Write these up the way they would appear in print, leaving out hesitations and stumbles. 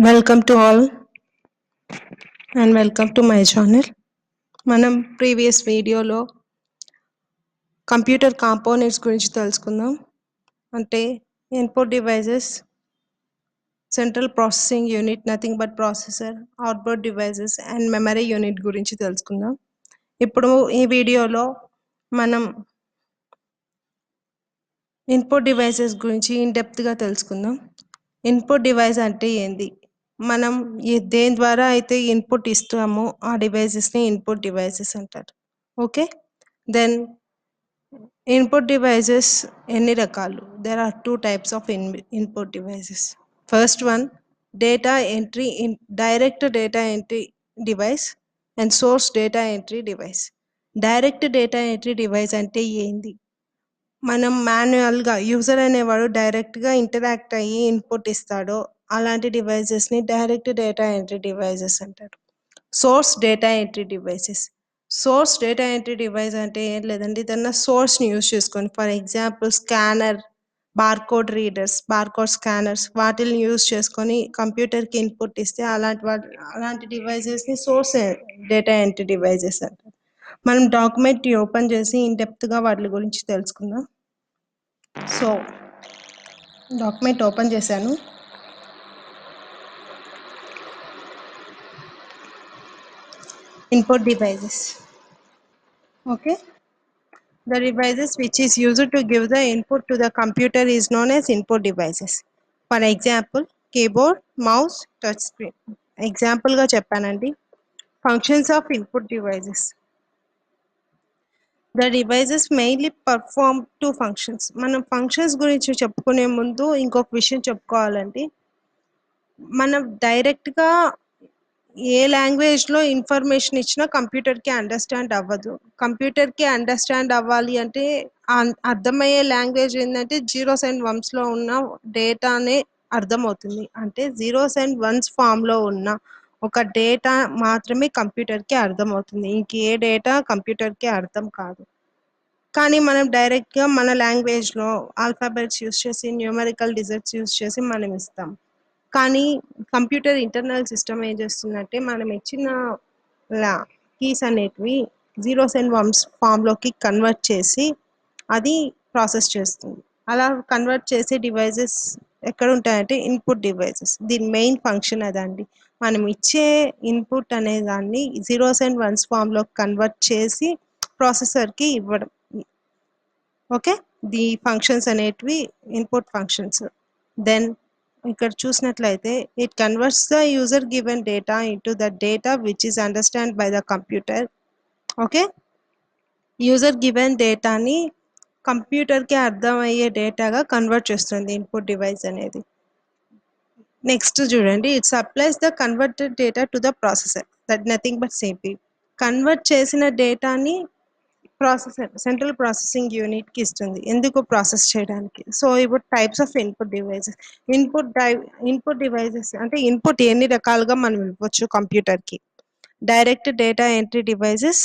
Welcome to all and welcome to my channel. మనం previous వీడియోలో computer components గురించి తెలుసుకుందాం. అంటే input devices, central processing unit, nothing but processor, output devices and memory unit గురించి తెలుసుకుందాం. ఇప్పుడు ఈ వీడియోలో మనం ఇన్పుట్ డివైజెస్ గురించి ఇన్డెప్త్గా తెలుసుకుందాం. ఇన్పుట్ డివైస్ అంటే ఏంది, మనం దేని ద్వారా అయితే ఇన్పుట్ ఇస్తామో ఆ డివైజెస్ని ఇన్పుట్ డివైజెస్ అంటారు. ఓకే, దెన్ ఇన్పుట్ డివైజెస్ ఎన్ని రకాలు? There are two types of input devices. First one, data entry direct data entry device and source data entry device. Direct data entry device అంటే ఏంది, మనం మాన్యువల్గా యూజర్ అనేవాడు డైరెక్ట్గా interact అయ్యి ఇన్పుట్ ఇస్తాడో అలాంటి డివైజెస్ని డైరెక్ట్ డేటా ఎంట్రీ డివైజెస్ అంటారు. Source data entry devices. Source data entry device అంటే ఏం లేదండి, ఏదన్నా సోర్స్ని యూజ్ చేసుకొని, for example scanner, barcode readers, barcode scanners, వాటిని యూజ్ చేసుకొని కంప్యూటర్కి ఇన్పుట్ ఇస్తే అలాంటి డివైజెస్ని సోర్స్ డేటా ఎంట్రీ డివైజెస్ అంటారు. మనం డాక్యుమెంట్ని ఓపెన్ చేసి ఇన్డెప్త్గా వాటి గురించి తెలుసుకుందాం. సో డాక్యుమెంట్ ఓపెన్ చేశాను. Input devices. Okay, the devices which is used to give the input to the computer is known as input devices. For example, keyboard, mouse, touch screen. Example ga చెప్పానండి. Functions of input devices. The devices mainly perform two functions. మనం functions గురించి చెప్పుకునే ముందు ఇంకొక విషయం చెప్పుకోవాలండి. మనం డైరెక్ట్గా ఏ లాంగ్వేజ్లో ఇన్ఫర్మేషన్ ఇచ్చినా కంప్యూటర్కి అండర్స్టాండ్ అవ్వదు. కంప్యూటర్కి అండర్స్టాండ్ అవ్వాలి అంటే అర్థమయ్యే లాంగ్వేజ్ ఏంటంటే జీరోస్ అండ్ వన్స్లో ఉన్న డేటానే అర్థమవుతుంది. అంటే జీరోస్ అండ్ వన్స్ ఫామ్లో ఉన్న ఒక డేటా మాత్రమే కంప్యూటర్కి అర్థమవుతుంది. ఇంకే డేటా కంప్యూటర్కి అర్థం కాదు. కానీ మనం డైరెక్ట్గా మన లాంగ్వేజ్లో ఆల్ఫాబెట్స్ యూస్ చేసి, న్యూమరికల్ డిజిట్స్ యూస్ చేసి మనం ఇస్తాం. కానీ కంప్యూటర్ ఇంటర్నల్ సిస్టమ్ ఏం చేస్తుందంటే మనం ఇచ్చిన కీస్ అనేటివి జీరోస్ అండ్ వన్స్ ఫామ్లోకి కన్వర్ట్ చేసి అది ప్రాసెస్ చేస్తుంది. అలా కన్వర్ట్ చేసే డివైజెస్ ఎక్కడ ఉంటాయంటే ఇన్పుట్ డివైజెస్. దీని మెయిన్ ఫంక్షన్ అదండి. మనం ఇచ్చే ఇన్పుట్ అనే దాన్ని జీరోస్ అండ్ వన్స్ ఫామ్లో కన్వర్ట్ చేసి ప్రాసెసర్కి ఇవ్వడం. ఓకే, ది ఫంక్షన్స్ అనేటివి ఇన్పుట్ ఫంక్షన్స్. దెన్ ఇక్కడ చూసినట్లయితే it converts the user given data into the data which is understand by the computer. Okay, user given డేటాని కంప్యూటర్కి అర్థమయ్యే డేటాగా కన్వర్ట్ చేస్తుంది ఇన్పుట్ డివైస్ అనేది. నెక్స్ట్ చూడండి, it supplies the converted data to the processor, that nothing but CPU. Convert చేసిన డేటాని processor, central processing యూనిట్కి ఇస్తుంది. ఎందుకు? ప్రాసెస్ చేయడానికి. సో ఇప్పుడు types of input devices. Input devices అంటే ఇన్పుట్ ఎన్ని రకాలుగా మనం ఇవ్వచ్చు కంప్యూటర్కి. Direct data entry devices.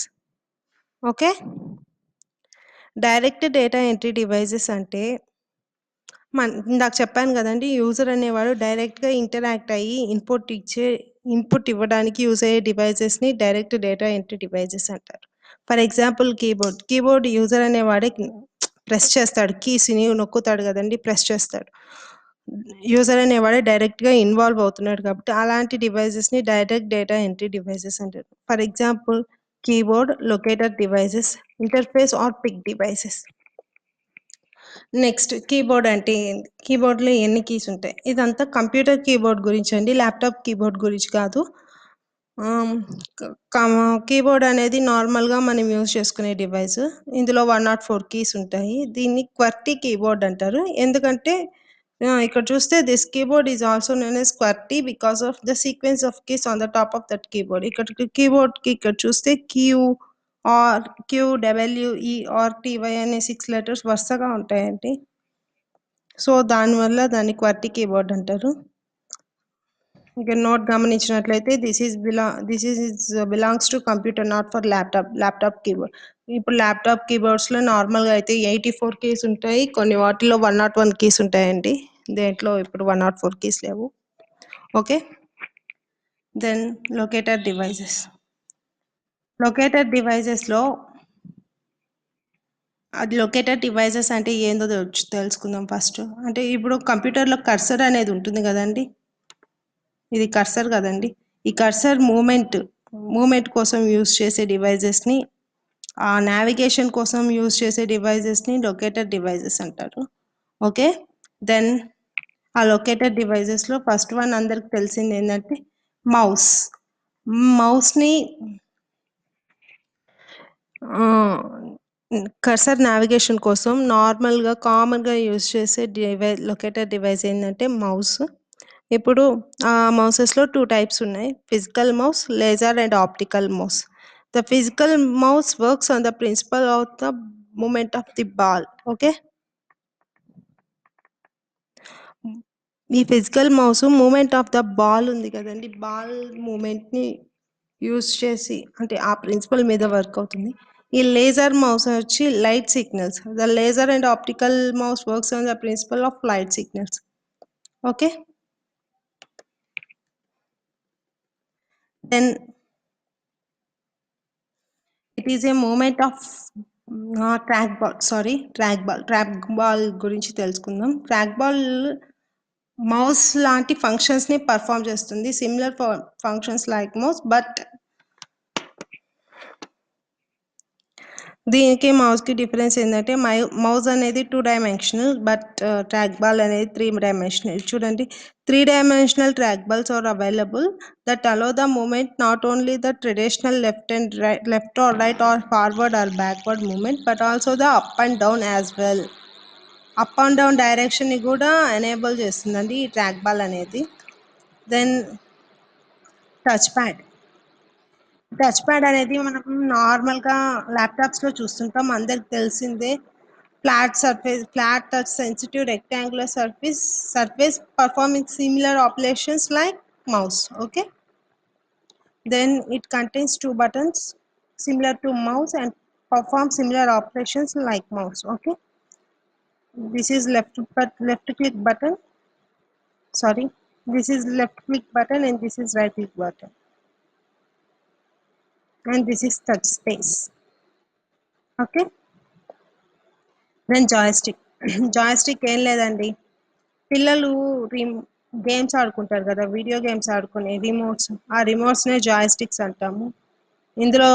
Okay, direct data entry devices అంటే ఇందాక చెప్పాను కదండి, యూజర్ అనేవాడు డైరెక్ట్గా ఇంటరాక్ట్ అయ్యి ఇన్పుట్ ఇవ్వడానికి యూజ్ అయ్యే డివైజెస్ని డైరెక్ట్ డేటా ఎంట్రీ డివైజెస్ అంటారు. ఫర్ ఎగ్జాంపుల్ కీబోర్డ్ యూజర్ అనేవాడే ప్రెస్ చేస్తాడు, కీస్ని నొక్కుతాడు కదండి, ప్రెస్ చేస్తాడు. యూజర్ అనేవాడే డైరెక్ట్గా ఇన్వాల్వ్ అవుతున్నాడు కాబట్టి అలాంటి డివైజెస్ని డైరెక్ట్ డేటా ఎంట్రీ డివైజెస్ అంటారు. For example keyboard, locator devices, interface or pick devices. Next keyboard అంటే ఏంటి? కీబోర్డ్లో ఎన్ని కీస్ ఉంటాయి? ఇదంతా కంప్యూటర్ కీబోర్డ్ గురించి అండి, ల్యాప్టాప్ కీబోర్డ్ గురించి కాదు. కీబోర్డ్ అనేది నార్మల్గా మనం యూజ్ చేసుకునే డివైస్. ఇందులో 104 కీస్ ఉంటాయి. దీన్ని క్వర్టీ కీబోర్డ్ అంటారు. ఎందుకంటే ఇక్కడ చూస్తే this keyboard is also known as QWERTY because of the sequence of keys on the top of that keyboard. కీబోర్డ్కి ఇక్కడ చూస్తే QWERTY అనే 6 లెటర్స్ వరుసగా ఉంటాయండి. సో దానివల్ల దాన్ని క్వర్టీ కీబోర్డ్ అంటారు. ఇక నోట్ గమనించినట్లయితే this belongs to computer, not for laptop keyboard. ఇప్పుడు ల్యాప్టాప్ కీబోర్డ్స్లో నార్మల్గా అయితే 84 కీస్ ఉంటాయి, కొన్ని వాటిలో 101 కీస్ ఉంటాయండి. దేంట్లో ఇప్పుడు 104 కీస్ లేవు. Okay, then locator devices. Locator డివైజెస్లో అది లొకేటర్ డివైజెస్ అంటే ఏందో తెలుసుకుందాం ఫస్ట్. అంటే ఇప్పుడు కంప్యూటర్లో కర్సర్ అనేది ఉంటుంది కదండి, ఇది కర్సర్ కదండి. ఈ కర్సర్ మూమెంట్ కోసం యూస్ చేసే డివైజెస్ని, ఆ నావిగేషన్ కోసం యూస్ చేసే డివైజెస్ని లొకేటర్ డివైజెస్ అంటారు. ఓకే, దెన్ ఆ లొకేటర్ డివైజెస్లో ఫస్ట్ వన్ అందరికి తెలిసింది ఏంటంటే మౌస్. మౌస్ని కర్సర్ నావిగేషన్ కోసం నార్మల్గా కామన్గా యూజ్ చేసే లొకేటర్ డివైస్ ఏంటంటే మౌస్. ఇప్పుడు ఆ మౌసెస్లో 2 టైప్స్ ఉన్నాయి, physical mouse, laser and optical mouse. The physical mouse works on the principle of the movement of the ball. Okay, ఈ physical mouse movement of the ball ఉంది కదండి, ball మూమెంట్ని use చేసి అంటే ఆ ప్రిన్సిపల్ మీద వర్క్ అవుతుంది. ఈ లేజర్ మౌస్ వచ్చి light signals. The laser and optical mouse works on the principle of light signals. Okay, then it is a moment of track ball గురించి తెలుసుకుందాం. ట్రాక్ బాల్ మౌస్ లాంటి ఫంక్షన్స్ని పర్ఫామ్ చేస్తుంది, similar functions like mouse, but దీనికి మౌస్కి difference ఏంటంటే mouse అనేది 2 dimensional, but track ball అనేది 3 డైమెన్షనల్. చూడండి, 3 dimensional track balls are available that allow the movement not only the traditional left or right or forward or backward movement, but also the up and down as well. Up and down డైరెక్షన్ని కూడా enable చేస్తుందండి ఈ track ball అనేది. Then touch pad అనేది మనం నార్మల్గా ల్యాప్టాప్స్లో చూస్తుంటాం, అందరికి తెలిసిందే. Flat touch sensitive rectangular surface performing similar operations like mouse. Okay, then it contains 2 buttons similar to mouse and perform similar operations like mouse. Okay, this is left click button, sorry, this is left click button and this is right click button, and this is touch space. Okay, then joystick ఏం లేదండి, పిల్లలు games ఆడుకుంటారు కదా, video games ఆడుకునే remotes, ఆ రిమోట్స్నే joysticks అంటాము. ఇందులో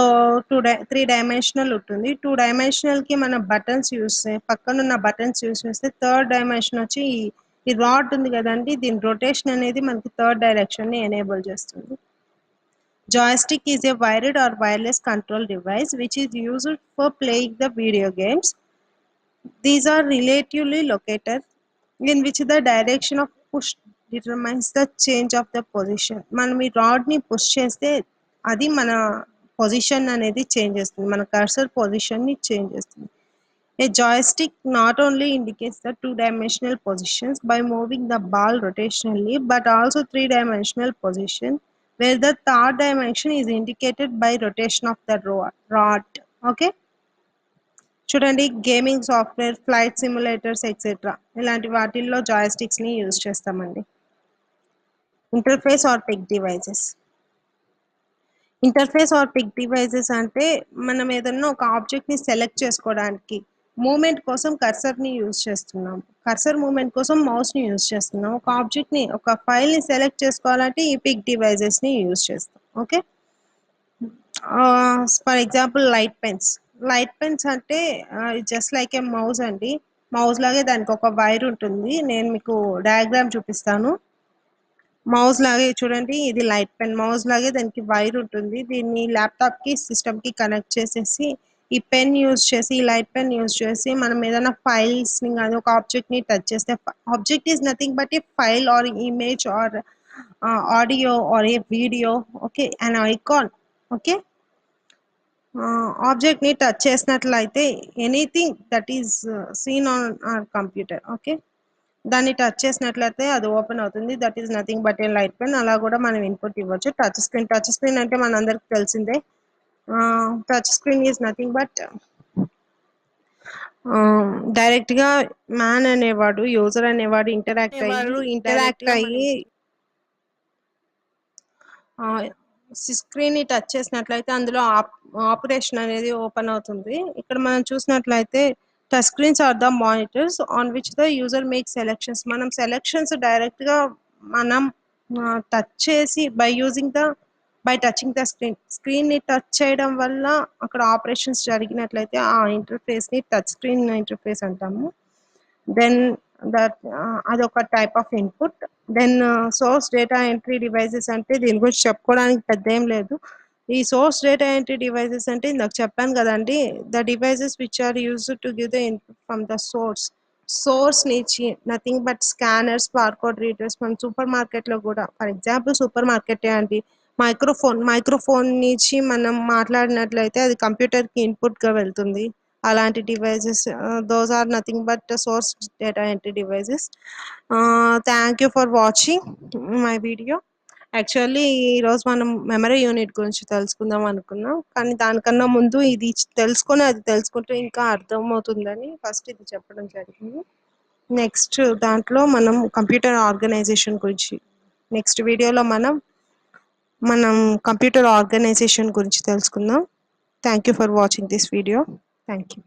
3 dimensional ఉంటుంది. 2 డైమెన్షనల్కి మన బటన్స్ పక్కనున్న బటన్స్ యూస్ చేస్తే థర్డ్ డైమెన్షన్ వచ్చి ఈ రాడ్ ఉంది కదండి, దీని రొటేషన్ అనేది మనకి థర్డ్ డైరెక్షన్ని ఎనేబుల్ చేస్తుంది. Joystick is a wired or wireless control device which is used for playing the video games. These are relatively located in which the direction of push determines the change of the position. మనం ఈ రాడ్ని push చేస్తే అది మన position అనేది change చేస్తుంది, మన cursor పొజిషన్ని change చేస్తుంది. A joystick not only indicates the 2-dimensional positions by moving the ball rotationally, but also 3-dimensional position where the third dimension is indicated by rotation of the rod. Okay, చూడండి, gaming software, flight simulators etcetera ఇలాంటి వాటిల్లో జాయ్స్టిక్స్ని use చేస్తామండి. Interface or pick devices. Interface or pick devices అంటే మనం ఏదన్నా ఒక ఆబ్జెక్ట్ని సెలెక్ట్ చేసుకోవడానికి మూమెంట్ కోసం కర్సర్ని యూజ్ చేస్తున్నాం, కర్సర్ మూమెంట్ కోసం మౌస్ని యూజ్ చేస్తున్నాం, ఒక ఆబ్జెక్ట్ని ఒక ఫైల్ని సెలెక్ట్ చేసుకోవాలంటే ఈ పిక్ డివైజెస్ని యూజ్ చేస్తాం. Okay, for example light pens అంటే జస్ట్ లైక్ ఏ మౌస్ అండి, మౌస్ లాగే దానికి ఒక వైర్ ఉంటుంది, నేను మీకు డయాగ్రామ్ చూపిస్తాను. మౌస్ లాగే చూడండి, ఇది లైట్ పెన్, మౌస్ లాగే దానికి వైర్ ఉంటుంది, దీన్ని ల్యాప్టాప్కి సిస్టమ్కి కనెక్ట్ చేసేసి ఈ పెన్ యూజ్ చేసి, ఈ లైట్ పెన్ యూజ్ చేసి మనం ఏదైనా ఫైల్స్ని కానీ ఒక ఆబ్జెక్ట్ని టచ్ చేస్తే, object is nothing but a file or image or audio or a video. Okay, and icon. Okay, ఆబ్జెక్ట్ని టచ్ చేసినట్లయితే anything that is seen on our computer. Okay, దాన్ని టచ్ చేసినట్లయితే అది ఓపెన్ అవుతుంది, that is nothing but a light pen. అలా కూడా మనం input ఇవ్వచ్చు. టచ్ స్క్రీన్ అంటే మన అందరికి తెలిసిందే, touch screen is nothing but డైరెక్ట్గా మ్యాన్ అనేవాడు, యూజర్ అనేవాడు ఇంటరాక్ట్ అయ్యి స్క్రీన్‌ని టచ్ చేసినట్లయితే అందులో ఆపరేషన్ అనేది ఓపెన్ అవుతుంది. ఇక్కడ మనం చూసినట్లయితే touch screens are the monitors on which the user make selections. మనం సెలెక్షన్స్ డైరెక్ట్‌గా మనం టచ్ చేసి బై టచింగ్ ద స్క్రీన్‌ని టచ్ చేయడం వల్ల అక్కడ ఆపరేషన్స్ జరిగినట్లయితే ఆ ఇంటర్ఫేస్‌ని టచ్ స్క్రీన్ ఇంటర్ఫేస్ అంటాము. దెన్ అదొక type of input. Then source data entry devices అంటే దీని గురించి చెప్పుకోవడానికి పెద్ద ఏం లేదు. ఈ సోర్స్ డేటా ఎంట్రీ డివైసెస్ అంటే ఇందాక చెప్పాను కదండి, the devices which are used to give the input from the source నుంచి nothing but scanners, barcode readers. మనం సూపర్ మార్కెట్లో కూడా, ఫర్ ఎగ్జాంపుల్ సూపర్ మార్కెటే అండి, మైక్రోఫోన్ నుంచి మనం మాట్లాడినట్లయితే అది కంప్యూటర్కి ఇన్పుట్గా వెళ్తుంది. అలాంటి devices, those are nothing but source data entry devices. Thank you for watching my video. Actually ఈరోజు మనం మెమరీ యూనిట్ గురించి తెలుసుకుందాం అనుకున్నాం, కానీ దానికన్నా ముందు ఇది అది తెలుసుకుంటే ఇంకా అర్థమవుతుందని ఫస్ట్ ఇది చెప్పడం జరిగింది. నెక్స్ట్ దాంట్లో మనం కంప్యూటర్ ఆర్గనైజేషన్ గురించి, నెక్స్ట్ వీడియోలో మనం కంప్యూటర్ ఆర్గనైజేషన్ గురించి తెలుసుకుందాం. Thank you for watching this video. Thank you.